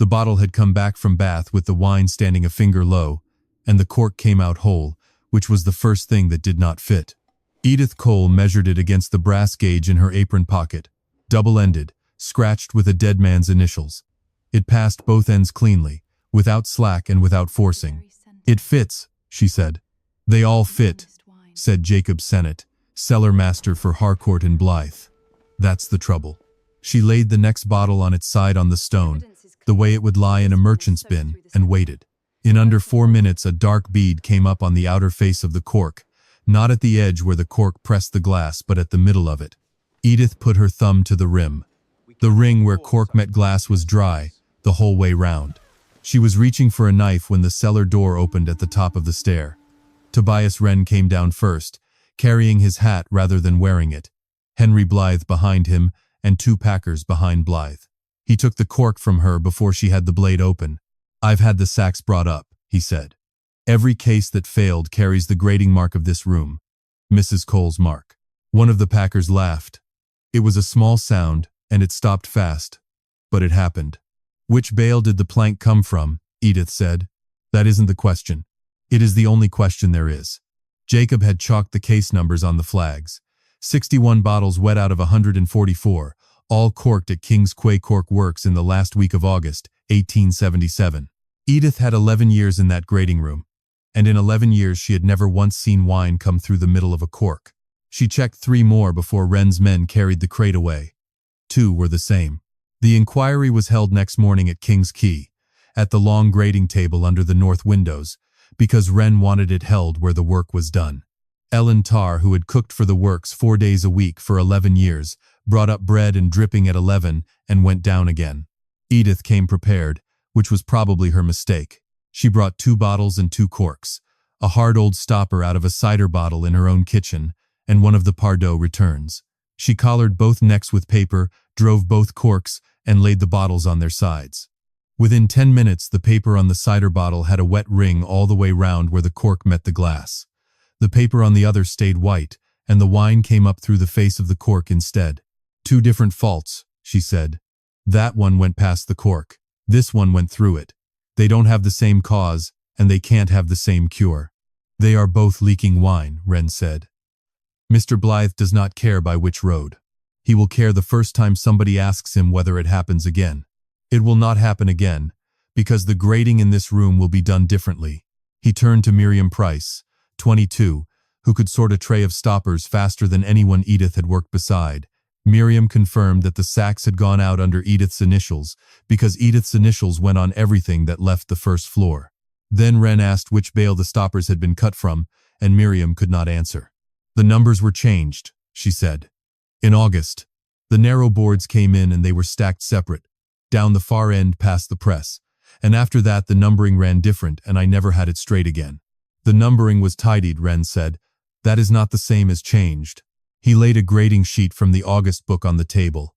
The bottle had come back from bath with the wine standing a finger low, and the cork came out whole, which was the first thing that did not fit. Edith Cole measured it against the brass gauge in her apron pocket, double-ended, scratched with a dead man's initials. It passed both ends cleanly, without slack and without forcing. "It fits," she said. "They all fit," said Jacob Sennett, cellar master for Harcourt and Blythe. "That's the trouble." She laid the next bottle on its side on the stone, the way it would lie in a merchant's bin, and waited. In under 4 minutes a dark bead came up on the outer face of the cork, not at the edge where the cork pressed the glass, but at the middle of it. Edith put her thumb to the rim. The ring where cork met glass was dry, the whole way round. She was reaching for a knife when the cellar door opened at the top of the stair. Tobias Wren came down first, carrying his hat rather than wearing it. Henry Blythe behind him, and 2 packers behind Blythe. He took the cork from her before she had the blade open. "I've had the sacks brought up," he said. "Every case that failed carries the grading mark of this room, Mrs. Cole's mark." One of the packers laughed. It was a small sound, and it stopped fast. But it happened. "Which bale did the plank come from?" Edith said. "That isn't the question. It is the only question there is." Jacob had chalked the case numbers on the flags. 61 bottles wet out of 144, all corked at King's Quay Cork Works in the last week of August, 1877. Edith had 11 years in that grading room, and in 11 years she had never once seen wine come through the middle of a cork. She checked 3 more before Wren's men carried the crate away. 2 were the same. The inquiry was held next morning at King's Quay, at the long grading table under the north windows, because Wren wanted it held where the work was done. Ellen Tarr, who had cooked for the works 4 days a week for 11 years, brought up bread and dripping at 11 and went down again. Edith came prepared, which was probably her mistake. She brought 2 bottles and 2 corks, a hard old stopper out of a cider bottle in her own kitchen, and one of the Pardo returns. She collared both necks with paper, drove both corks, and laid the bottles on their sides. Within 10 minutes, the paper on the cider bottle had a wet ring all the way round where the cork met the glass. The paper on the other stayed white, and the wine came up through the face of the cork instead. "2 different faults," she said. "That one went past the cork. This one went through it. They don't have the same cause, and they can't have the same cure." "They are both leaking wine," Wren said. "Mr. Blythe does not care by which road. He will care the first time somebody asks him whether it happens again. It will not happen again, because the grading in this room will be done differently." He turned to Miriam Price, 22, who could sort a tray of stoppers faster than anyone Edith had worked beside. Miriam confirmed that the sacks had gone out under Edith's initials, because Edith's initials went on everything that left the first floor. Then Wren asked which bale the stoppers had been cut from, and Miriam could not answer. "The numbers were changed," she said. "In August. The narrow boards came in and they were stacked separate, down the far end past the press, and after that the numbering ran different and I never had it straight again." "The numbering was tidied," Wren said. "That is not the same as changed." He laid a grading sheet from the August book on the table.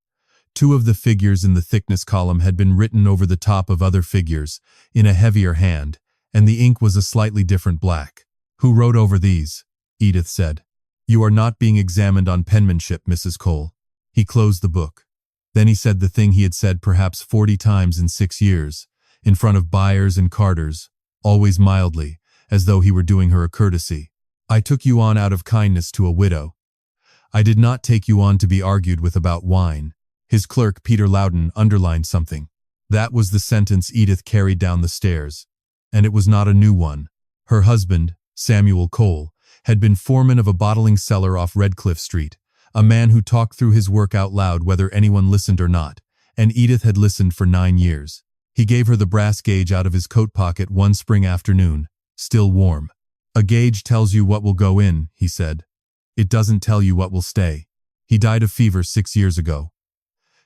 2 of the figures in the thickness column had been written over the top of other figures, in a heavier hand, and the ink was a slightly different black. "Who wrote over these?" Edith said. "You are not being examined on penmanship, Mrs. Cole." He closed the book. Then he said the thing he had said perhaps 40 times in 6 years, in front of buyers and carters, always mildly, as though he were doing her a courtesy. "I took you on out of kindness to a widow. I did not take you on to be argued with about wine." His clerk, Peter Loudon, underlined something. That was the sentence Edith carried down the stairs. And it was not a new one. Her husband, Samuel Cole, had been foreman of a bottling cellar off Redcliffe Street, a man who talked through his work out loud whether anyone listened or not, and Edith had listened for 9 years. He gave her the brass gauge out of his coat pocket one spring afternoon, still warm. "A gauge tells you what will go in," he said. "It doesn't tell you what will stay." He died of fever 6 years ago.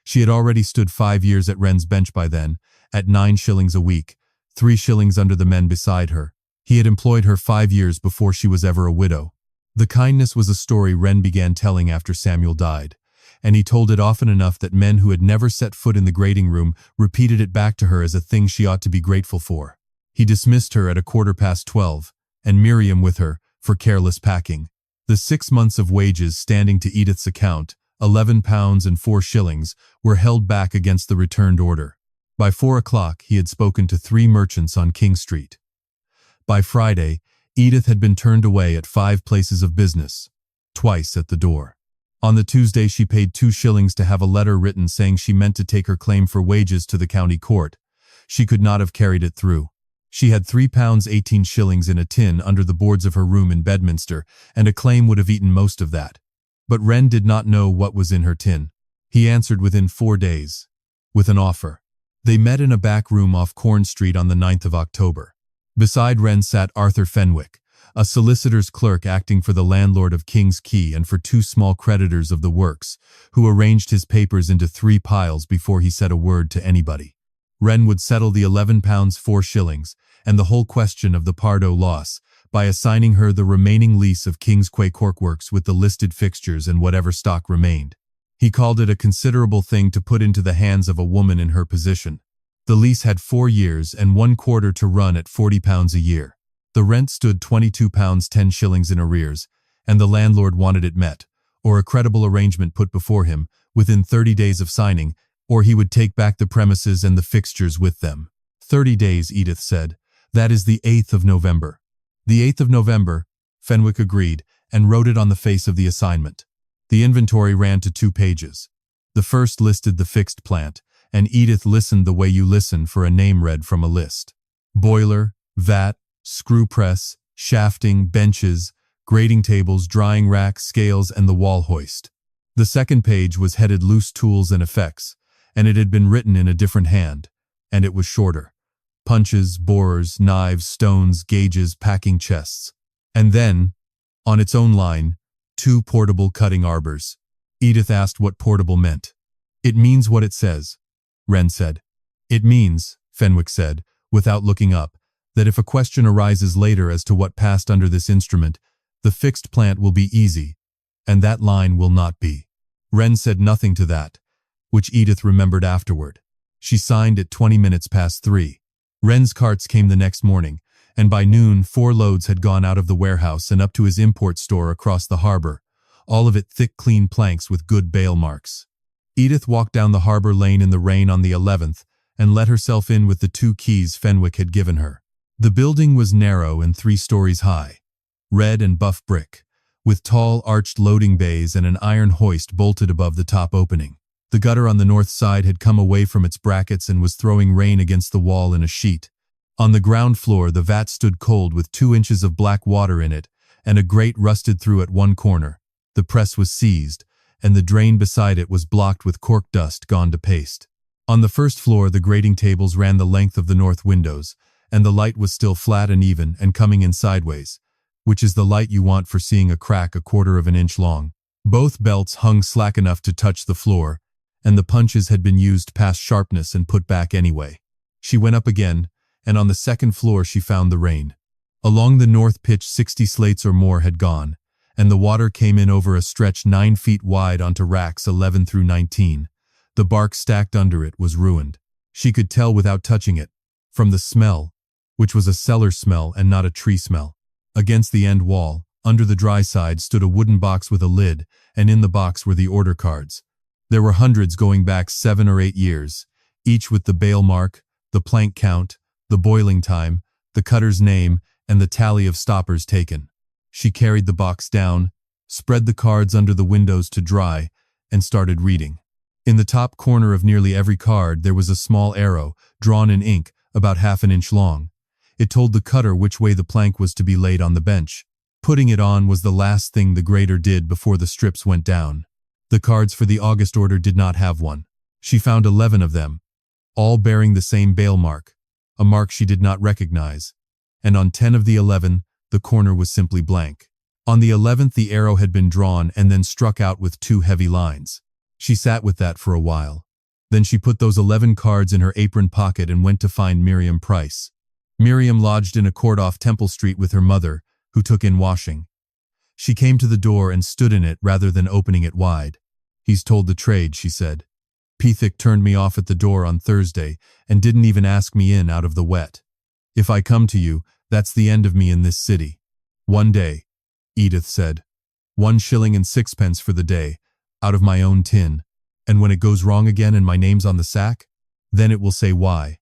She had already stood 5 years at Wren's bench by then, at 9 shillings a week, 3 shillings under the men beside her. He had employed her 5 years before she was ever a widow. The kindness was a story Wren began telling after Samuel died, and he told it often enough that men who had never set foot in the grading room repeated it back to her as a thing she ought to be grateful for. He dismissed her at 12:15, and Miriam with her, for careless packing. The 6 months of wages standing to Edith's account, £11 and 4 shillings, were held back against the returned order. By 4 o'clock, he had spoken to 3 merchants on King Street. By Friday, Edith had been turned away at 5 places of business, twice at the door. On the Tuesday, she paid 2 shillings to have a letter written saying she meant to take her claim for wages to the county court. She could not have carried it through. She had £3 18 shillings in a tin under the boards of her room in Bedminster, and a claim would have eaten most of that. But Wren did not know what was in her tin. He answered within 4 days, with an offer. They met in a back room off Corn Street on the 9th of October. Beside Wren sat Arthur Fenwick, a solicitor's clerk acting for the landlord of King's Quay and for 2 small creditors of the works, who arranged his papers into 3 piles before he said a word to anybody. Wren would settle the £11 4 shillings and the whole question of the Pardo loss by assigning her the remaining lease of King's Quay Cork Works with the listed fixtures and whatever stock remained. He called it a considerable thing to put into the hands of a woman in her position. The lease had 4 years and 1/4 to run at £40 a year. The rent stood £22 10 shillings in arrears, and the landlord wanted it met, or a credible arrangement put before him, within 30 days of signing, or he would take back the premises and the fixtures with them. 30 days, Edith said. That is the 8th of November. The 8th of November, Fenwick agreed, and wrote it on the face of the assignment. The inventory ran to 2 pages. The first listed the fixed plant, and Edith listened the way you listen for a name read from a list. Boiler, vat, screw press, shafting, benches, grading tables, drying rack, scales, and the wall hoist. The second page was headed Loose Tools and Effects, and it had been written in a different hand, and it was shorter. Punches, borers, knives, stones, gauges, packing chests. And then, on its own line, 2 portable cutting arbors. Edith asked what portable meant. It means what it says, Wren said. It means, Fenwick said, without looking up, that if a question arises later as to what passed under this instrument, the fixed plant will be easy, and that line will not be. Wren said nothing to that, which Edith remembered afterward. She signed at 20 minutes past 3. Wren's carts came the next morning, and by noon 4 loads had gone out of the warehouse and up to his import store across the harbour, all of it thick, clean planks with good bale marks. Edith walked down the harbour lane in the rain on the 11th and let herself in with the 2 keys Fenwick had given her. The building was narrow and 3 stories high, red and buff brick, with tall arched loading bays and an iron hoist bolted above the top opening. The gutter on the north side had come away from its brackets and was throwing rain against the wall in a sheet. On the ground floor, the vat stood cold with 2 inches of black water in it, and a grate rusted through at one corner. The press was seized, and the drain beside it was blocked with cork dust gone to paste. On the first floor, the grading tables ran the length of the north windows, and the light was still flat and even and coming in sideways, which is the light you want for seeing a crack 1/4 of an inch long. Both belts hung slack enough to touch the floor, and the punches had been used past sharpness and put back anyway. She went up again, and on the second floor she found the rain. Along the north pitch 60 slates or more had gone, and the water came in over a stretch 9 feet wide onto racks 11 through 19. The bark stacked under it was ruined. She could tell without touching it, from the smell, which was a cellar smell and not a tree smell. Against the end wall, under the dry side, stood a wooden box with a lid, and in the box were the order cards. There were hundreds going back 7 or 8 years, each with the bale mark, the plank count, the boiling time, the cutter's name, and the tally of stoppers taken. She carried the box down, spread the cards under the windows to dry, and started reading. In the top corner of nearly every card there was a small arrow, drawn in ink, about 1/2 inch long. It told the cutter which way the plank was to be laid on the bench. Putting it on was the last thing the grader did before the strips went down. The cards for the August order did not have one. She found 11 of them, all bearing the same bale mark, a mark she did not recognize, and on 10 of the 11, the corner was simply blank. On the 11th, the arrow had been drawn and then struck out with 2 heavy lines. She sat with that for a while. Then she put those 11 cards in her apron pocket and went to find Miriam Price. Miriam lodged in a court off Temple Street with her mother, who took in washing. She came to the door and stood in it rather than opening it wide. "He's told the trade," she said. "Pethick turned me off at the door on Thursday and didn't even ask me in out of the wet. If I come to you, that's the end of me in this city." "One day," Edith said. 1 shilling and 6 for the day, out of my own tin. "And when it goes wrong again and my name's on the sack?" Then it will say why.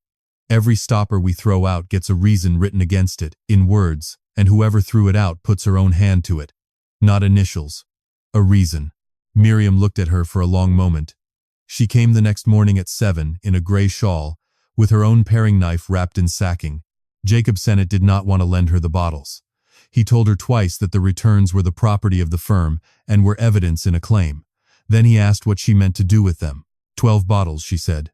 Every stopper we throw out gets a reason written against it, in words, and whoever threw it out puts her own hand to it. Not initials. A reason. Miriam looked at her for a long moment. She came the next morning at 7 in a gray shawl, with her own paring knife wrapped in sacking. Jacob Sennett did not want to lend her the bottles. He told her twice that the returns were the property of the firm and were evidence in a claim. Then he asked what she meant to do with them. 12 bottles, she said.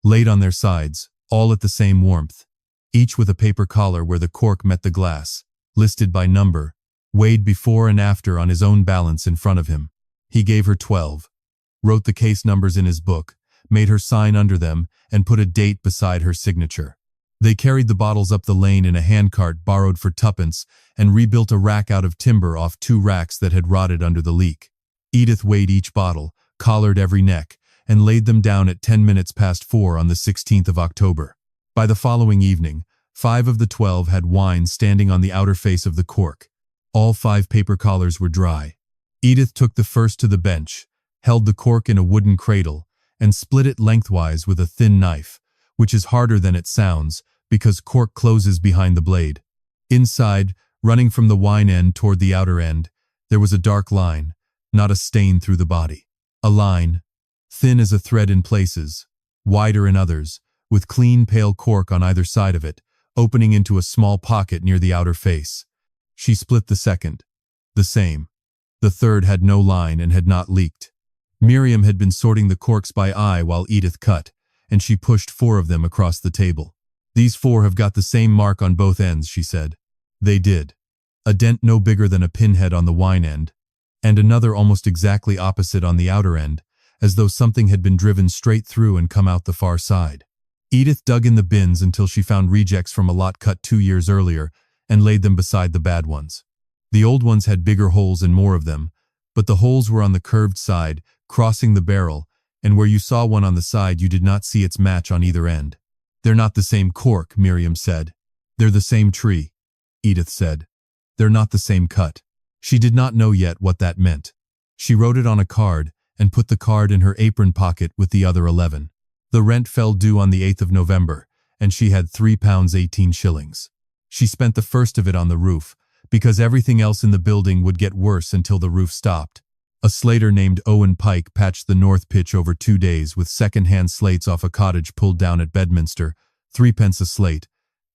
Laid on their sides, all at the same warmth. Each with a paper collar where the cork met the glass, listed by number, weighed before and after on his own balance in front of him. He gave her 12, wrote the case numbers in his book, made her sign under them, and put a date beside her signature. They carried the bottles up the lane in a handcart borrowed for tuppence and rebuilt a rack out of timber off 2 racks that had rotted under the leak. Edith weighed each bottle, collared every neck, and laid them down at 10 minutes past 4 on the 16th of October. By the following evening, 5 of the 12 had wine standing on the outer face of the cork. All 5 paper collars were dry. Edith took the first to the bench, held the cork in a wooden cradle, and split it lengthwise with a thin knife, which is harder than it sounds because cork closes behind the blade. Inside, running from the wine end toward the outer end, there was a dark line, not a stain through the body. A line, thin as a thread in places, wider in others, with clean pale cork on either side of it, opening into a small pocket near the outer face. She split the second. The same. The third had no line and had not leaked. Miriam had been sorting the corks by eye while Edith cut, and she pushed 4 of them across the table. These 4 have got the same mark on both ends, she said. They did. A dent no bigger than a pinhead on the wine end, and another almost exactly opposite on the outer end, as though something had been driven straight through and come out the far side. Edith dug in the bins until she found rejects from a lot cut 2 years earlier and laid them beside the bad ones. The old ones had bigger holes and more of them, but the holes were on the curved side, crossing the barrel, and where you saw one on the side you did not see its match on either end. They're not the same cork, Miriam said. They're the same tree, Edith said. They're not the same cut. She did not know yet what that meant. She wrote it on a card and put the card in her apron pocket with the other 11. The rent fell due on the 8th of November, and she had £3 18 shillings. She spent the first of it on the roof, because everything else in the building would get worse until the roof stopped. A slater named Owen Pike patched the north pitch over 2 days with second-hand slates off a cottage pulled down at Bedminster, 3p a slate,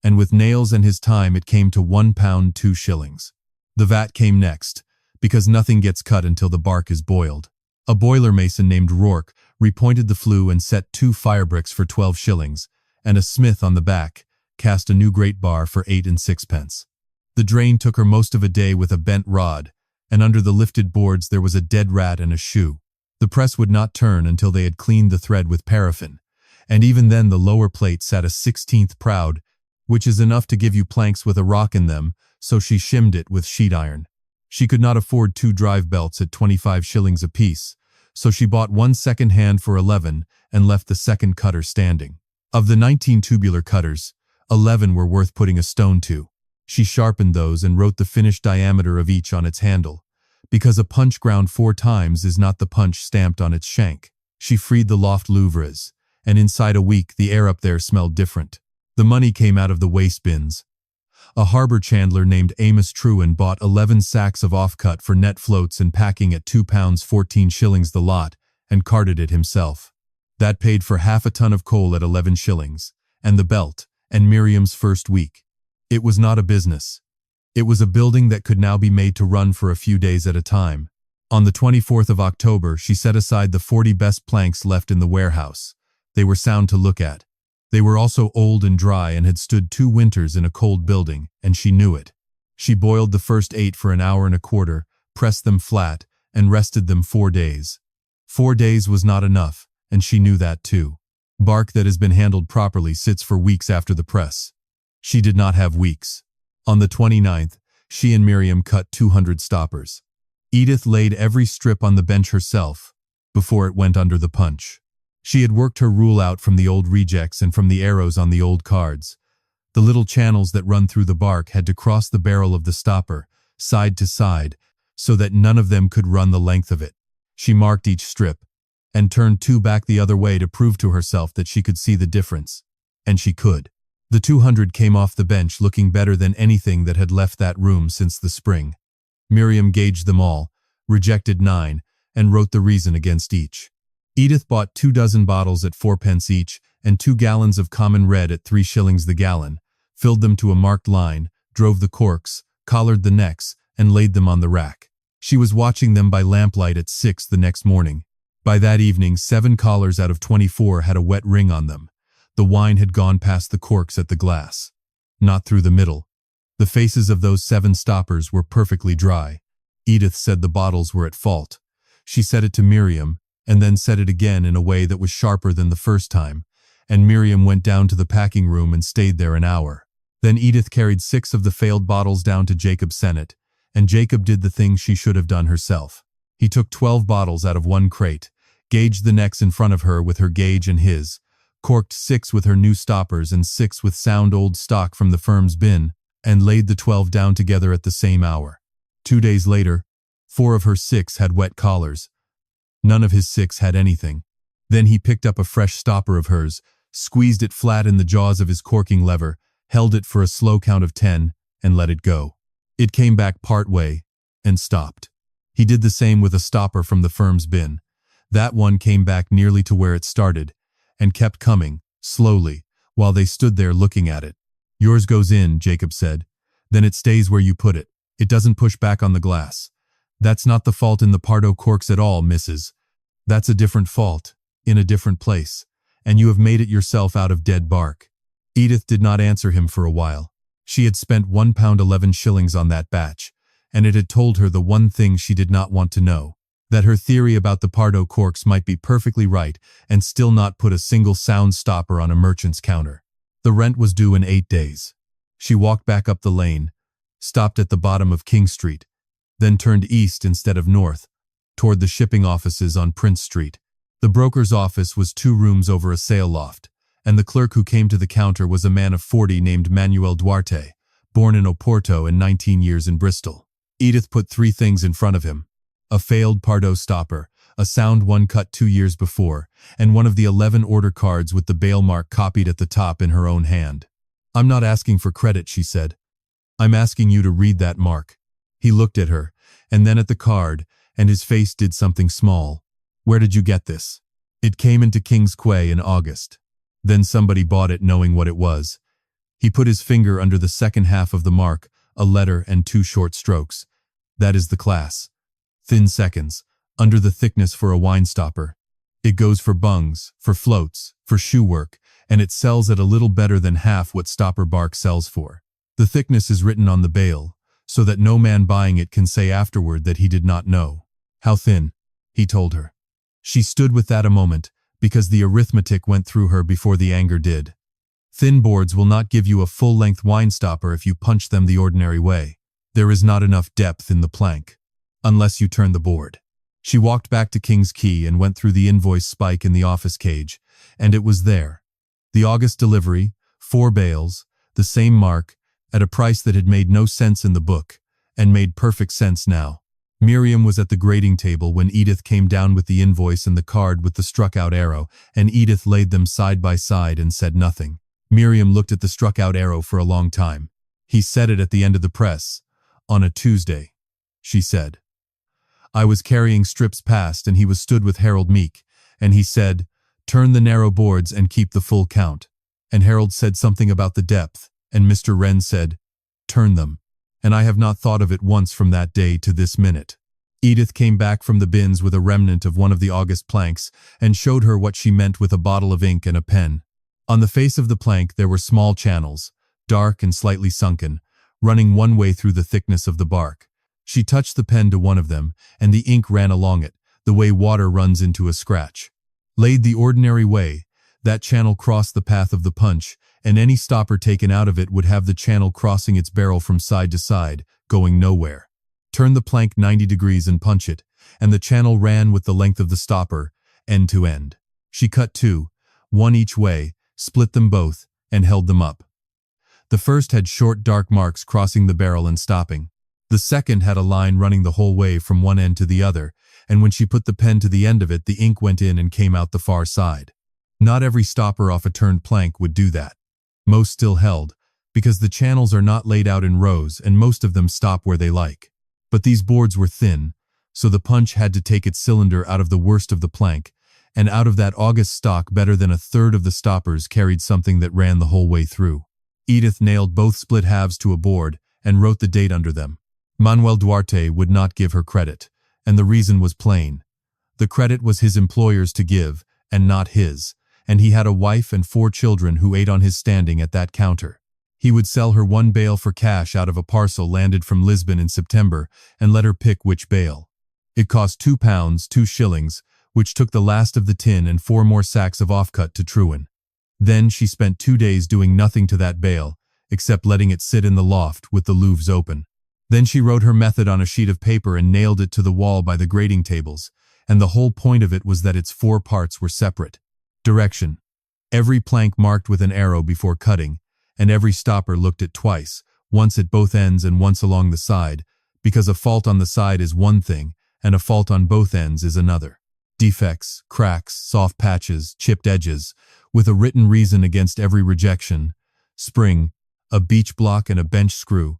and with nails and his time it came to £1 2 shillings. The vat came next, because nothing gets cut until the bark is boiled. A boiler mason named Rourke repointed the flue and set 2 firebricks for 12 shillings, and a smith on the back cast a new grate bar for 8 and 6p. The drain took her most of a day with a bent rod, and under the lifted boards there was a dead rat and a shoe. The press would not turn until they had cleaned the thread with paraffin, and even then the lower plate sat a 16th proud, which is enough to give you planks with a rock in them, so she shimmed it with sheet iron. She could not afford 2 drive belts at 25 shillings apiece, so she bought 1 second-hand for 11 and left the second cutter standing. Of the 19 tubular cutters, 11 were worth putting a stone to. She sharpened those and wrote the finished diameter of each on its handle, because a punch ground 4 times is not the punch stamped on its shank. She freed the loft louvres, and inside a week the air up there smelled different. The money came out of the waste bins. A harbour chandler named Amos Trewin bought 11 sacks of offcut for net floats and packing at £2 14 shillings the lot, and carted it himself. That paid for half a ton of coal at 11 shillings, and the belt, and Miriam's first week. It was not a business. It was a building that could now be made to run for a few days at a time. On the 24th of October, she set aside the 40 best planks left in the warehouse. They were sound to look at. They were also old and dry and had stood 2 winters in a cold building, and she knew it. She boiled the first 8 for an hour and a quarter, pressed them flat, and rested them 4 days. 4 days was not enough, and she knew that too. Bark that has been handled properly sits for weeks after the press. She did not have weeks. On the 29th, she and Miriam cut 200 stoppers. Edith laid every strip on the bench herself before it went under the punch. She had worked her rule out from the old rejects and from the arrows on the old cards. The little channels that run through the bark had to cross the barrel of the stopper, side to side, so that none of them could run the length of it. She marked each strip, and turned two back the other way to prove to herself that she could see the difference. And she could. The 200 came off the bench looking better than anything that had left that room since the spring. Miriam gauged them all, rejected 9, and wrote the reason against each. Edith bought 24 bottles at 4p each and 2 gallons of common red at 3 shillings the gallon, filled them to a marked line, drove the corks, collared the necks, and laid them on the rack. She was watching them by lamplight at 6 the next morning. By that evening, 7 collars out of 24 had a wet ring on them. The wine had gone past the corks at the glass. Not through the middle. The faces of those 7 stoppers were perfectly dry. Edith said the bottles were at fault. She said it to Miriam, and then said it again in a way that was sharper than the first time, and Miriam went down to the packing room and stayed there an hour. Then Edith carried 6 of the failed bottles down to Jacob Sennett, and Jacob did the thing she should have done herself. He took 12 bottles out of 1 crate, gauged the necks in front of her with her gauge and his, corked 6 with her new stoppers and 6 with sound old stock from the firm's bin, and laid the 12 down together at the same hour. 2 days later, 4 of her 6 had wet collars. None of his 6 had anything. Then he picked up a fresh stopper of hers, squeezed it flat in the jaws of his corking lever, held it for a slow count of 10, and let it go. It came back part way, and stopped. He did the same with a stopper from the firm's bin. That one came back nearly to where it started, and kept coming, slowly, while they stood there looking at it. "Yours goes in," Jacob said. "Then it stays where you put it. It doesn't push back on the glass. That's not the fault in the Pardo corks at all, Mrs. That's a different fault, in a different place, and you have made it yourself out of dead bark." Edith did not answer him for a while. She had spent £1 11 shillings on that batch, and it had told her the one thing she did not want to know, that her theory about the Pardo corks might be perfectly right and still not put a single sound stopper on a merchant's counter. The rent was due in 8 days. She walked back up the lane, stopped at the bottom of King Street, then turned east instead of north, toward the shipping offices on Prince Street. The broker's office was 2 rooms over a sail loft, and the clerk who came to the counter was a man of 40 named Manuel Duarte, born in Oporto and 19 years in Bristol. Edith put 3 things in front of him: a failed Pardo stopper, a sound one cut 2 years before, and one of the 11 order cards with the bail mark copied at the top in her own hand. "I'm not asking for credit," she said. "I'm asking you to read that mark." He looked at her, and then at the card, and his face did something small. "Where did you get this?" "It came into King's Quay in August. Then somebody bought it knowing what it was." He put his finger under the second half of the mark, a letter and 2 short strokes. "That is the class. Thin seconds, under the thickness for a wine stopper. It goes for bungs, for floats, for shoe work, and it sells at a little better than half what stopper bark sells for. The thickness is written on the bail, so that no man buying it can say afterward that he did not know." "How thin?" he told her. She stood with that a moment, because the arithmetic went through her before the anger did. "Thin boards will not give you a full-length wine stopper if you punch them the ordinary way. There is not enough depth in the plank, unless you turn the board." She walked back to King's Quay and went through the invoice spike in the office cage, and it was there. The August delivery, 4 bales, the same mark, at a price that had made no sense in the book, and made perfect sense now. Miriam was at the grading table when Edith came down with the invoice and the card with the struck-out arrow, and Edith laid them side by side and said nothing. Miriam looked at the struck-out arrow for a long time. "He said it at the end of the press, on a Tuesday," she said. "I was carrying strips past, and he was stood with Harold Meek, and he said, 'Turn the narrow boards and keep the full count.' And Harold said something about the depth, and Mr. Wren said, 'Turn them.' And I have not thought of it once from that day to this minute." Edith came back from the bins with a remnant of one of the August planks and showed her what she meant with a bottle of ink and a pen. On the face of the plank there were small channels, dark and slightly sunken, running one way through the thickness of the bark. She touched the pen to one of them, and the ink ran along it, the way water runs into a scratch. Laid the ordinary way, that channel crossed the path of the punch, and any stopper taken out of it would have the channel crossing its barrel from side to side, going nowhere. Turn the plank 90 degrees and punch it, and the channel ran with the length of the stopper, end to end. She cut 2, 1 each way, split them both, and held them up. The first had short dark marks crossing the barrel and stopping. The second had a line running the whole way from one end to the other, and when she put the pen to the end of it, the ink went in and came out the far side. Not every stopper off a turned plank would do that. Most still held, because the channels are not laid out in rows and most of them stop where they like. But these boards were thin, so the punch had to take its cylinder out of the worst of the plank, and out of that August stock better than a third of the stoppers carried something that ran the whole way through. Edith nailed both split halves to a board and wrote the date under them. Manuel Duarte would not give her credit, and the reason was plain. The credit was his employer's to give, and not his, and he had a wife and 4 children who ate on his standing at that counter. He would sell her 1 bale for cash out of a parcel landed from Lisbon in September and let her pick which bale. It cost £2, 2 shillings, which took the last of the tin and 4 more sacks of offcut to Trewin. Then she spent 2 days doing nothing to that bale, except letting it sit in the loft with the louvres open. Then she wrote her method on a sheet of paper and nailed it to the wall by the grading tables, and the whole point of it was that its 4 parts were separate. Direction. Every plank marked with an arrow before cutting, and every stopper looked at twice, once at both ends and once along the side, because a fault on the side is one thing, and a fault on both ends is another. Defects, cracks, soft patches, chipped edges, with a written reason against every rejection. Spring, a beach block and a bench screw,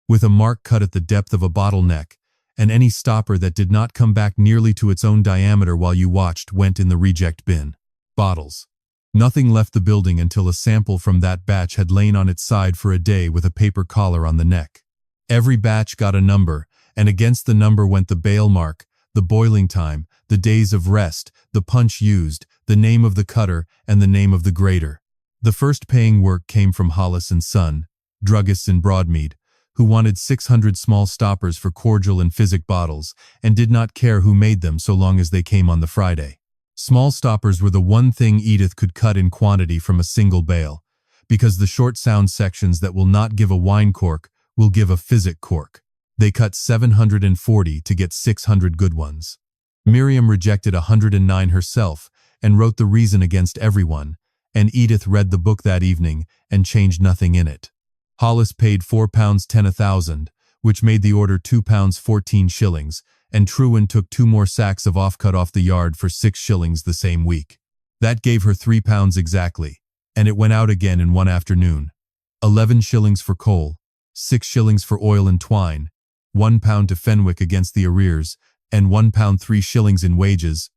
with a mark cut at the depth of a bottleneck, and any stopper that did not come back nearly to its own diameter while you watched went in the reject bin. Bottles. Nothing left the building until a sample from that batch had lain on its side for a day with a paper collar on the neck. Every batch got a number, and against the number went the bale mark, the boiling time, the days of rest, the punch used, the name of the cutter, and the name of the grader. The first paying work came from Hollis & Son, druggists in Broadmead, who wanted 600 small stoppers for cordial and physic bottles, and did not care who made them so long as they came on the Friday. Small stoppers were the one thing Edith could cut in quantity from a single bale, because the short sound sections that will not give a wine cork will give a physic cork. They cut 740 to get 600 good ones. Miriam rejected 109 herself and wrote the reason against everyone, and Edith read the book that evening and changed nothing in it. Hollis paid £4.10 a thousand, which made the order £2.14 shillings, and Trewin took 2 more sacks of offcut off the yard for 6 shillings the same week. That gave her £3 exactly, and it went out again in one afternoon. 11 shillings for coal, 6 shillings for oil and twine, £1 to Fenwick against the arrears, and £1 3 shillings in wages,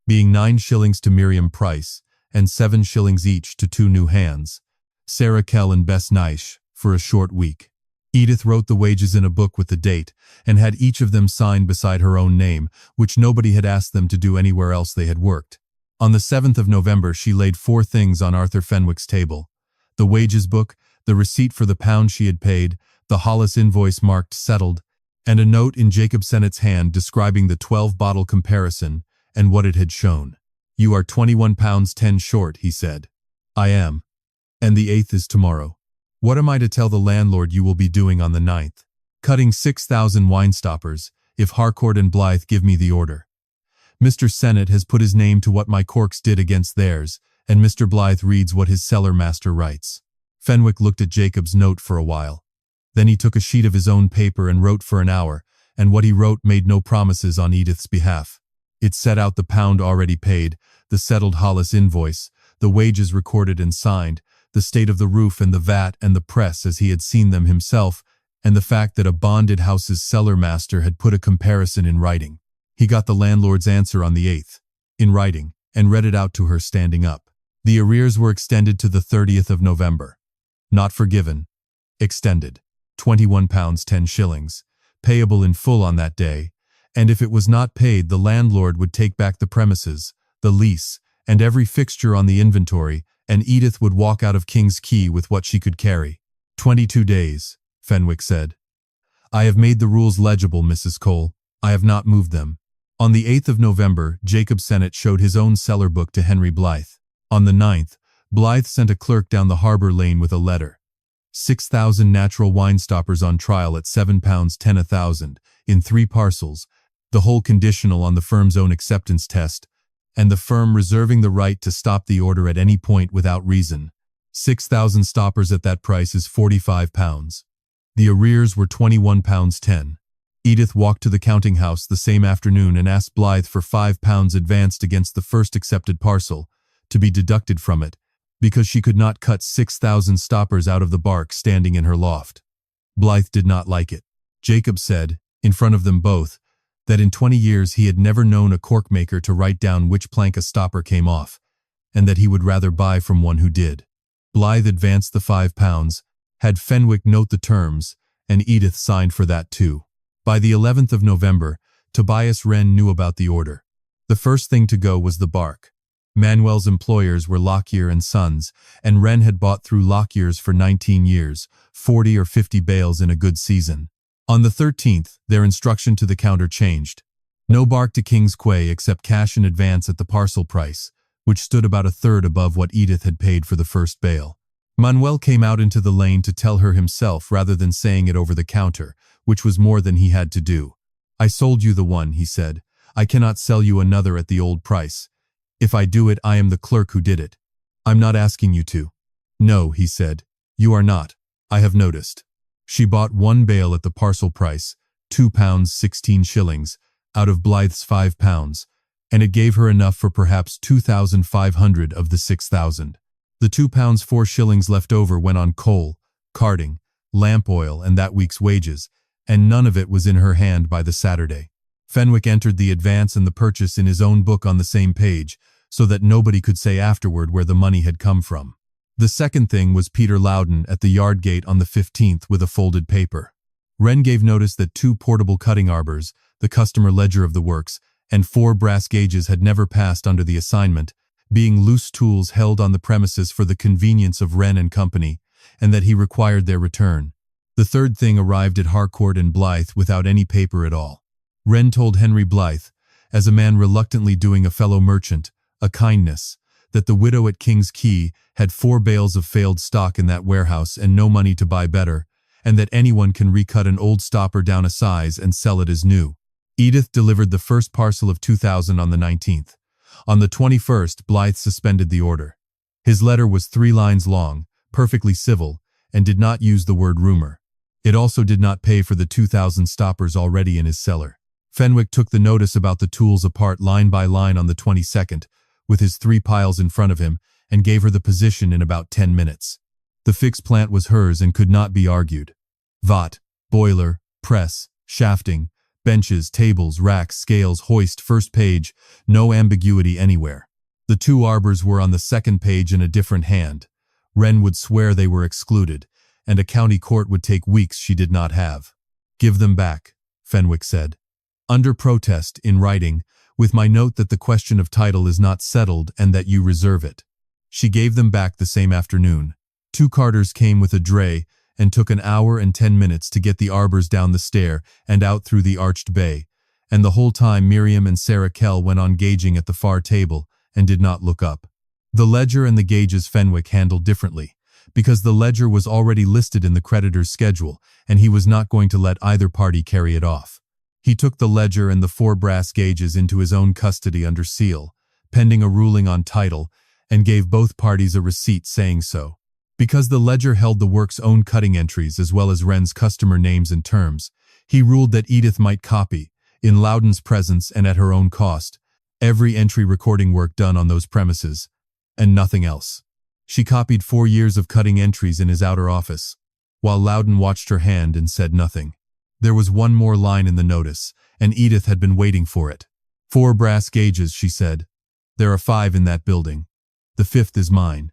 being 9 shillings to Miriam Price, and 7 shillings each to 2 new hands, Sarah Kell and Bess Neisch, for a short week. Edith wrote the wages in a book with the date, and had each of them signed beside her own name, which nobody had asked them to do anywhere else they had worked. On the 7th of November she laid 4 things on Arthur Fenwick's table: the wages book, the receipt for the pound she had paid, the Hollis invoice marked settled, and a note in Jacob Sennett's hand describing the 12-bottle comparison and what it had shown. "You are £21.10 short," he said. "I am. And the 8th is tomorrow. What am I to tell the landlord you will be doing on the 9th? Cutting 6,000 wine stoppers, if Harcourt and Blythe give me the order. Mr. Sennett has put his name to what my corks did against theirs, and Mr. Blythe reads what his cellar master writes." Fenwick looked at Jacob's note for a while. Then he took a sheet of his own paper and wrote for an hour, and what he wrote made no promises on Edith's behalf. It set out the pound already paid, the settled Hollis invoice, the wages recorded and signed, the state of the roof and the vat and the press as he had seen them himself, and the fact that a bonded house's cellar master had put a comparison in writing. He got the landlord's answer on the 8th, in writing, and read it out to her standing up. The arrears were extended to the 30th of November. Not forgiven. Extended. £21.10 shillings, payable in full on that day, and if it was not paid the landlord would take back the premises, the lease, and every fixture on the inventory, and Edith would walk out of King's Quay with what she could carry. 22 days, Fenwick said. "I have made the rules legible, Mrs. Cole. I have not moved them." On the 8th of November, Jacob Sennett showed his own cellar book to Henry Blythe. On the 9th, Blythe sent a clerk down the harbour lane with a letter. 6,000 natural wine stoppers on trial at £7.10 a thousand, in 3 parcels, the whole conditional on the firm's own acceptance test, and the firm reserving the right to stop the order at any point without reason. 6,000 stoppers at that price is £45. The arrears were £21.10. Edith walked to the counting house the same afternoon and asked Blythe for £5 advanced against the first accepted parcel, to be deducted from it, because she could not cut 6,000 stoppers out of the bark standing in her loft. Blythe did not like it. Jacob said, in front of them both, that in 20 years he had never known a cork maker to write down which plank a stopper came off, and that he would rather buy from one who did. Blythe advanced the £5, had Fenwick note the terms, and Edith signed for that too. By the 11th of November, Tobias Wren knew about the order. The first thing to go was the bark. Manuel's employers were Lockyer and Sons, and Wren had bought through Lockyer's for 19 years, 40 or 50 bales in a good season. On the 13th, their instruction to the counter changed. No bark to King's Quay except cash in advance at the parcel price, which stood about a third above what Edith had paid for the first bale. Manuel came out into the lane to tell her himself rather than saying it over the counter, which was more than he had to do. "I sold you the one," he said. "I cannot sell you another at the old price. If I do it, I am the clerk who did it. I'm not asking you to." "No," he said. "You are not. I have noticed." She bought one bale at the parcel price, £2 16 out of Blythe's £5, and it gave her enough for perhaps 2,500 of the 6,000. The £2 4 left over went on coal, carting, lamp oil, and that week's wages, and none of it was in her hand by the Saturday. Fenwick entered the advance and the purchase in his own book on the same page, so that nobody could say afterward where the money had come from. The second thing was Peter Loudon at the yard gate on the 15th with a folded paper. Wren gave notice that 2 portable cutting arbors, the customer ledger of the works, and 4 brass gauges had never passed under the assignment, being loose tools held on the premises for the convenience of Wren and Company, and that he required their return. The third thing arrived at Harcourt and Blythe without any paper at all. Wren told Henry Blythe, as a man reluctantly doing a fellow merchant a kindness, that the widow at King's Quay had 4 bales of failed stock in that warehouse and no money to buy better, and that anyone can recut an old stopper down a size and sell it as new. Edith delivered the first parcel of 2,000 on the 19th. On the 21st, Blythe suspended the order. His letter was 3 lines long, perfectly civil, and did not use the word rumor. It also did not pay for the 2,000 stoppers already in his cellar. Fenwick took the notice about the tools apart line by line on the 22nd, with his 3 piles in front of him, and gave her the position in about 10 minutes. The fixed plant was hers and could not be argued. Vat, boiler, press, shafting, benches, tables, racks, scales, hoist, first page, no ambiguity anywhere. The 2 arbors were on the second page in a different hand. Wren would swear they were excluded, and a county court would take weeks she did not have. "Give them back," Fenwick said. "Under protest, in writing, with my note that the question of title is not settled and that you reserve it." She gave them back the same afternoon. 2 carters came with a dray and took an hour and 10 minutes to get the arbors down the stair and out through the arched bay, and the whole time Miriam and Sarah Kell went on gauging at the far table and did not look up. The ledger and the gauges Fenwick handled differently, because the ledger was already listed in the creditor's schedule, and he was not going to let either party carry it off. He took the ledger and the 4 brass gauges into his own custody under seal, pending a ruling on title, and gave both parties a receipt saying so. Because the ledger held the work's own cutting entries as well as Wren's customer names and terms, he ruled that Edith might copy, in Loudon's presence and at her own cost, every entry recording work done on those premises, and nothing else. She copied 4 years of cutting entries in his outer office, while Loudon watched her hand and said nothing. There was one more line in the notice, and Edith had been waiting for it. 4 brass gauges, she said. There are 5 in that building. The 5th is mine.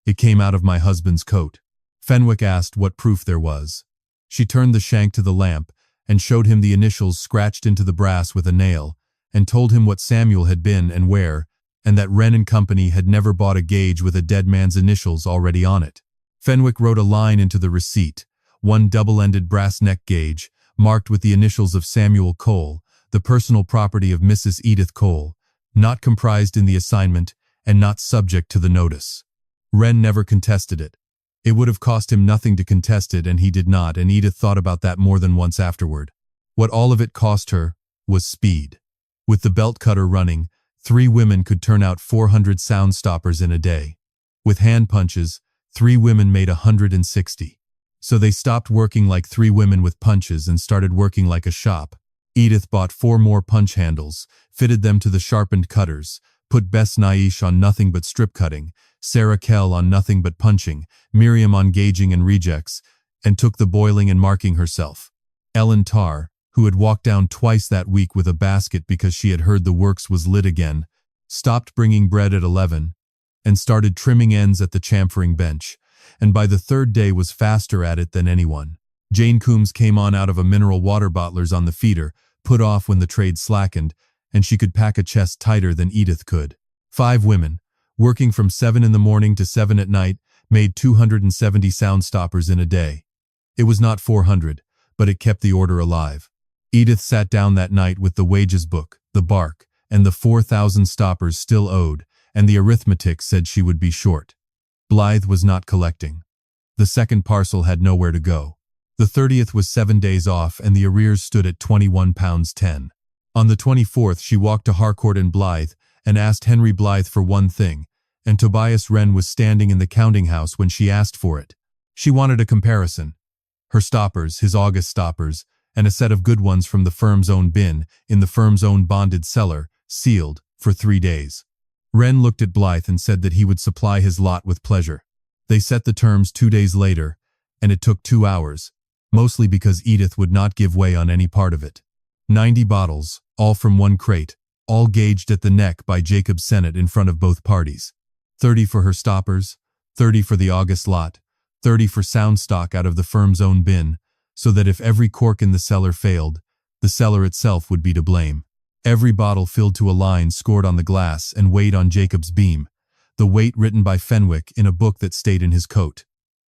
It came out of my husband's coat. Fenwick asked what proof there was. She turned the shank to the lamp and showed him the initials scratched into the brass with a nail, and told him what Samuel had been and where, and that Wren and Company had never bought a gauge with a dead man's initials already on it. Fenwick wrote a line into the receipt, 1 double-ended brass neck gauge, marked with the initials of Samuel Cole, the personal property of Mrs. Edith Cole, not comprised in the assignment and not subject to the notice. Wren never contested it. It would have cost him nothing to contest it, and he did not, and Edith thought about that more than once afterward. What all of it cost her was speed. With the belt cutter running, 3 women could turn out 400 sound stoppers in a day. With hand punches, 3 women made 160. So they stopped working like three women with punches and started working like a shop. Edith bought 4 more punch handles, fitted them to the sharpened cutters, put Bess Naish on nothing but strip cutting, Sarah Kell on nothing but punching, Miriam on gauging and rejects, and took the boiling and marking herself. Ellen Tarr, who had walked down twice that week with a basket because she had heard the works was lit again, stopped bringing bread at 11, and started trimming ends at the chamfering bench, and by the 3rd day was faster at it than anyone. Jane Coombs came on out of a mineral water bottlers on the feeder, put off when the trade slackened, and she could pack a chest tighter than Edith could. 5 women, working from 7 in the morning to 7 at night, made 270 sound stoppers in a day. It was not 400, but it kept the order alive. Edith sat down that night with the wages book, the bark, and the 4,000 stoppers still owed, and the arithmetic said she would be short. Blythe was not collecting. The second parcel had nowhere to go. The 30th was 7 days off, and the arrears stood at £21.10. On the 24th, she walked to Harcourt and Blythe and asked Henry Blythe for one thing, and Tobias Wren was standing in the counting house when she asked for it. She wanted a comparison. Her stoppers, his August stoppers, and a set of good ones from the firm's own bin, in the firm's own bonded cellar, sealed, for 3 days. Wren looked at Blythe and said that he would supply his lot with pleasure. They set the terms 2 days later, and it took 2 hours, mostly because Edith would not give way on any part of it. 90 bottles, all from one crate, all gauged at the neck by Jacob Sennett in front of both parties. 30 for her stoppers, 30 for the August lot, 30 for sound stock out of the firm's own bin, so that if every cork in the cellar failed, the cellar itself would be to blame. Every bottle filled to a line scored on the glass and weighed on Jacob's beam, the weight written by Fenwick in a book that stayed in his coat.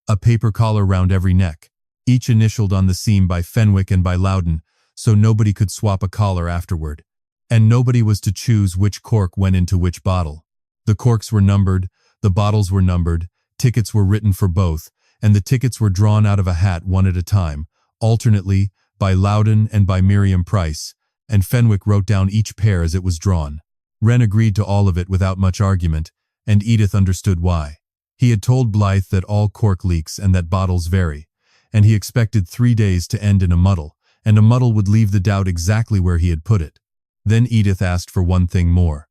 A paper collar round every neck, each initialed on the seam by Fenwick and by Loudon, so nobody could swap a collar afterward. And nobody was to choose which cork went into which bottle. The corks were numbered, the bottles were numbered, tickets were written for both, and the tickets were drawn out of a hat one at a time, alternately, by Loudon and by Miriam Price, and Fenwick wrote down each pair as it was drawn. Wren agreed to all of it without much argument, and Edith understood why. He had told Blythe that all cork leaks and that bottles vary, and he expected 3 days to end in a muddle, and a muddle would leave the doubt exactly where he had put it. Then Edith asked for one thing more.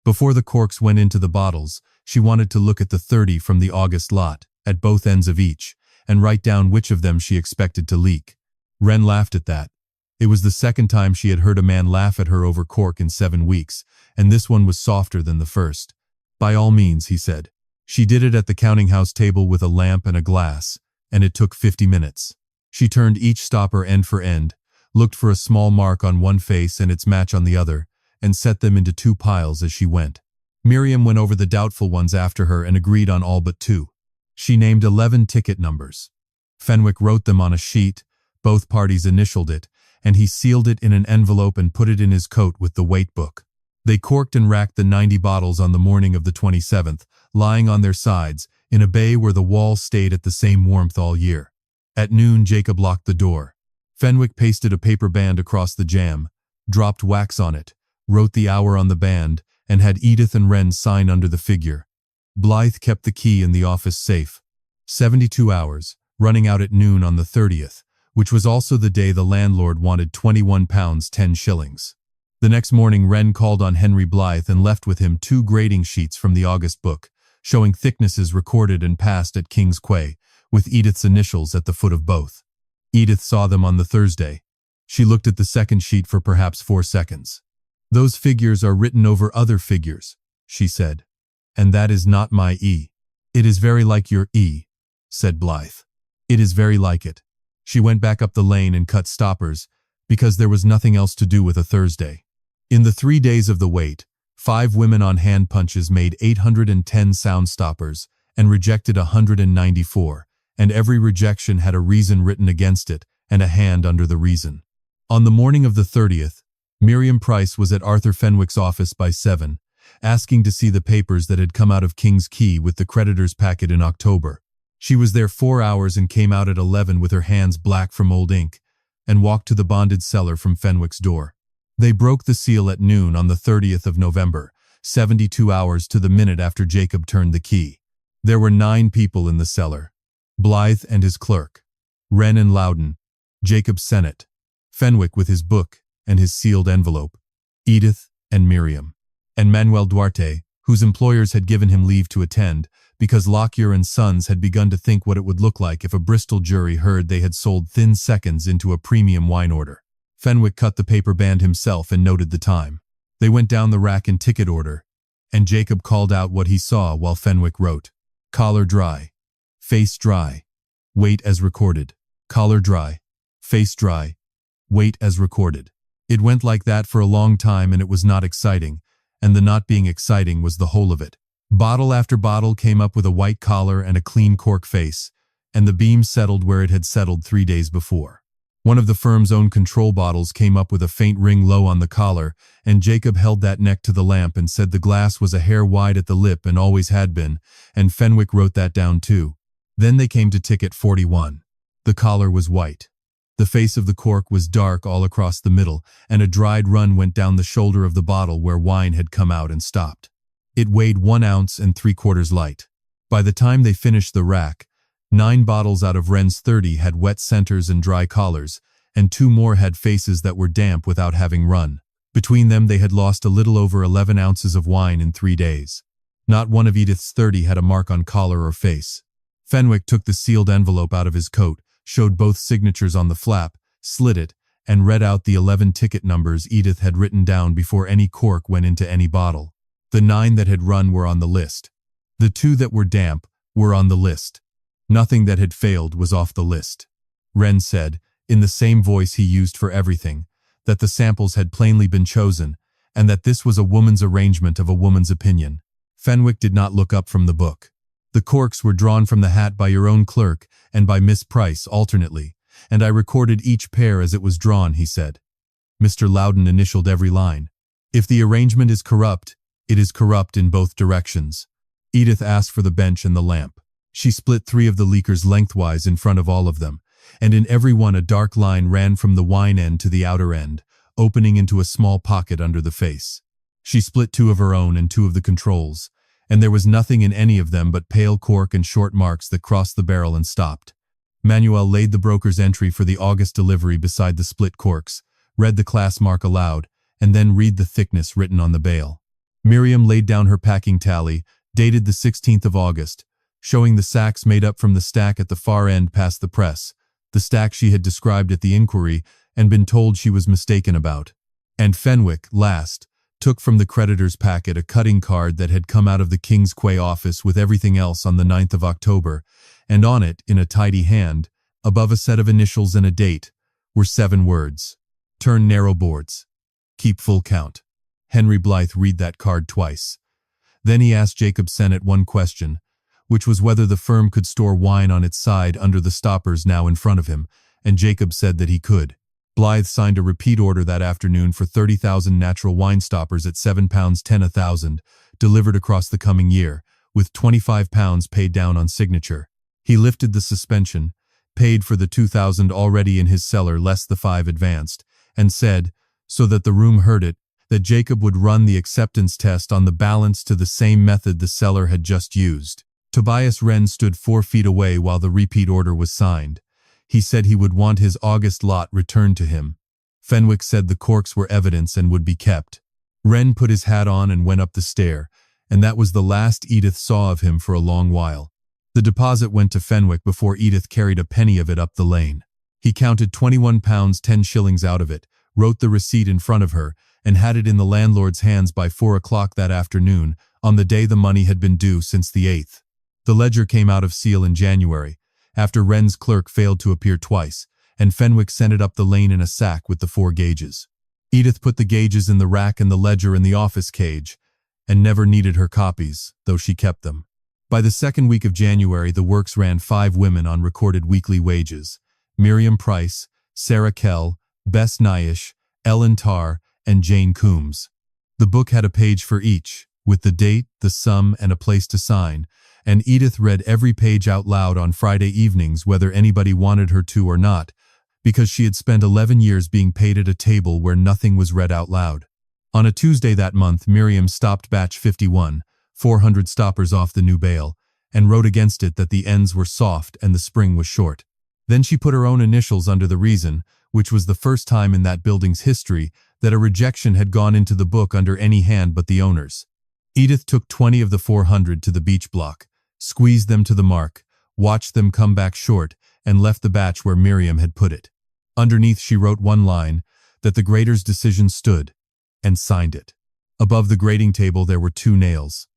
Before the corks went into the bottles, she wanted to look at the 30 from the August lot, at both ends of each, and write down which of them she expected to leak. Wren laughed at that. It was the second time she had heard a man laugh at her over cork in 7 weeks, and this one was softer than the first. By all means, he said. She did it at the counting-house table with a lamp and a glass, and it took 50 minutes. She turned each stopper end for end, looked for a small mark on one face and its match on the other, and set them into 2 piles as she went. Miriam went over the doubtful ones after her and agreed on all but 2. She named 11 ticket numbers. Fenwick wrote them on a sheet, both parties initialed it, and he sealed it in an envelope and put it in his coat with the weight book. They corked and racked the 90 bottles on the morning of the 27th, lying on their sides, in a bay where the wall stayed at the same warmth all year. At noon, Jacob locked the door. Fenwick pasted a paper band across the jamb, dropped wax on it, wrote the hour on the band, and had Edith and Wren sign under the figure. Blythe kept the key in the office safe. 72 hours, running out at noon on the 30th, which was also the day the landlord wanted £21 10 shillings. The next morning Wren called on Henry Blythe and left with him 2 grading sheets from the August book, showing thicknesses recorded and passed at King's Quay, with Edith's initials at the foot of both. Edith saw them on the Thursday. She looked at the second sheet for perhaps 4 seconds. "Those figures are written over other figures," she said. "And that is not my E." "It is very like your E," said Blythe. "It is very like it." She went back up the lane and cut stoppers, because there was nothing else to do with a Thursday. In the 3 days of the wait, 5 women on hand punches made 810 sound stoppers and rejected 194, and every rejection had a reason written against it and a hand under the reason. On the morning of the 30th, Miriam Price was at Arthur Fenwick's office by 7, asking to see the papers that had come out of King's Quay with the creditor's packet in October. She was there 4 hours and came out at 11 with her hands black from old ink, and walked to the bonded cellar from Fenwick's door. They broke the seal at noon on the 30th of November, 72 hours to the minute after Jacob turned the key. There were 9 people in the cellar. Blythe and his clerk. Wren and Loudon, Jacob Sennett, Fenwick with his book and his sealed envelope, Edith and Miriam, and Manuel Duarte, whose employers had given him leave to attend, because Lockyer and Sons had begun to think what it would look like if a Bristol jury heard they had sold thin seconds into a premium wine order. Fenwick cut the paper band himself and noted the time. They went down the rack in ticket order, and Jacob called out what he saw while Fenwick wrote. Collar dry. Face dry. Weight as recorded. Collar dry. Face dry. Weight as recorded. It went like that for a long time, and it was not exciting, and the not being exciting was the whole of it. Bottle after bottle came up with a white collar and a clean cork face, and the beam settled where it had settled 3 days before. One of the firm's own control bottles came up with a faint ring low on the collar, and Jacob held that neck to the lamp and said the glass was a hair wide at the lip and always had been, and Fenwick wrote that down too. Then they came to ticket 41. The collar was white. The face of the cork was dark all across the middle, and a dried run went down the shoulder of the bottle where wine had come out and stopped. It weighed 1 ounce and 3/4 light. By the time they finished the rack, 9 bottles out of Wren's 30 had wet centers and dry collars, and 2 more had faces that were damp without having run. Between them they had lost a little over 11 ounces of wine in 3 days. Not one of Edith's 30 had a mark on collar or face. Fenwick took the sealed envelope out of his coat, showed both signatures on the flap, slit it, and read out the 11 ticket numbers Edith had written down before any cork went into any bottle. The 9 that had run were on the list. The 2 that were damp were on the list. Nothing that had failed was off the list. Wren said, in the same voice he used for everything, that the samples had plainly been chosen, and that this was a woman's arrangement of a woman's opinion. Fenwick did not look up from the book. The corks were drawn from the hat by your own clerk and by Miss Price alternately, and I recorded each pair as it was drawn, he said. Mr. Loudon initialed every line. If the arrangement is corrupt, it is corrupt in both directions. Edith asked for the bench and the lamp. She split 3 of the leakers lengthwise in front of all of them, and in every one a dark line ran from the wine end to the outer end, opening into a small pocket under the face. She split 2 of her own and 2 of the controls, and there was nothing in any of them but pale cork and short marks that crossed the barrel and stopped. Manuel laid the broker's entry for the August delivery beside the split corks, read the class mark aloud, and then read the thickness written on the bale. Miriam laid down her packing tally, dated the 16th of August, showing the sacks made up from the stack at the far end past the press, the stack she had described at the inquiry and been told she was mistaken about. And Fenwick, last, took from the creditor's packet a cutting card that had come out of the King's Quay office with everything else on the 9th of October, and on it, in a tidy hand, above a set of initials and a date, were 7 words. Turn narrow boards. Keep full count. Henry Blythe read that card twice. Then he asked Jacob Sennett one question, which was whether the firm could store wine on its side under the stoppers now in front of him, and Jacob said that he could. Blythe signed a repeat order that afternoon for 30,000 natural wine stoppers at £7.10 a thousand, delivered across the coming year, with £25 paid down on signature. He lifted the suspension, paid for the 2,000 already in his cellar less the 5 advanced, and said, so that the room heard it, that Jacob would run the acceptance test on the balance to the same method the seller had just used. Tobias Wren stood 4 feet away while the repeat order was signed. He said he would want his August lot returned to him. Fenwick said the corks were evidence and would be kept. Wren put his hat on and went up the stair, and that was the last Edith saw of him for a long while. The deposit went to Fenwick before Edith carried a penny of it up the lane. He counted £21 10 shillings out of it, wrote the receipt in front of her, and had it in the landlord's hands by 4 o'clock that afternoon, on the day the money had been due since the 8th. The ledger came out of seal in January, after Wren's clerk failed to appear twice, and Fenwick sent it up the lane in a sack with the 4 gauges. Edith put the gauges in the rack and the ledger in the office cage, and never needed her copies, though she kept them. By the 2nd week of January, the works ran 5 women on recorded weekly wages: Miriam Price, Sarah Kell, Bess Nyish, Ellen Tarr, and Jane Coombs. The book had a page for each, with the date, the sum, and a place to sign, and Edith read every page out loud on Friday evenings whether anybody wanted her to or not, because she had spent 11 years being paid at a table where nothing was read out loud. On a Tuesday that month, Miriam stopped batch 51, 400 stoppers off the new bale, and wrote against it that the ends were soft and the spring was short. Then she put her own initials under the reason, which was the first time in that building's history that a rejection had gone into the book under any hand but the owner's. Edith took 20 of the 400 to the beach block, squeezed them to the mark, watched them come back short, and left the batch where Miriam had put it. Underneath she wrote one line, that the grader's decision stood, and signed it. Above the grading table there were 2 nails.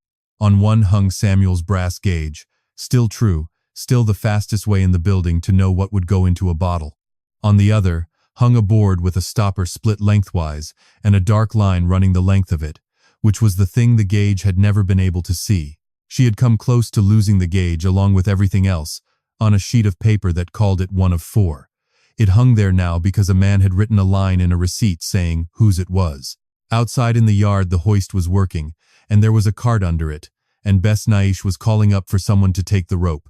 On one hung Samuel's brass gauge, still true, still the fastest way in the building to know what would go into a bottle. On the other, hung a board with a stopper split lengthwise and a dark line running the length of it, which was the thing the gauge had never been able to see. She had come close to losing the gauge along with everything else, on a sheet of paper that called it one of 4. It hung there now because a man had written a line in a receipt saying whose it was. Outside in the yard the hoist was working, and there was a cart under it, and Bess Naish was calling up for someone to take the rope.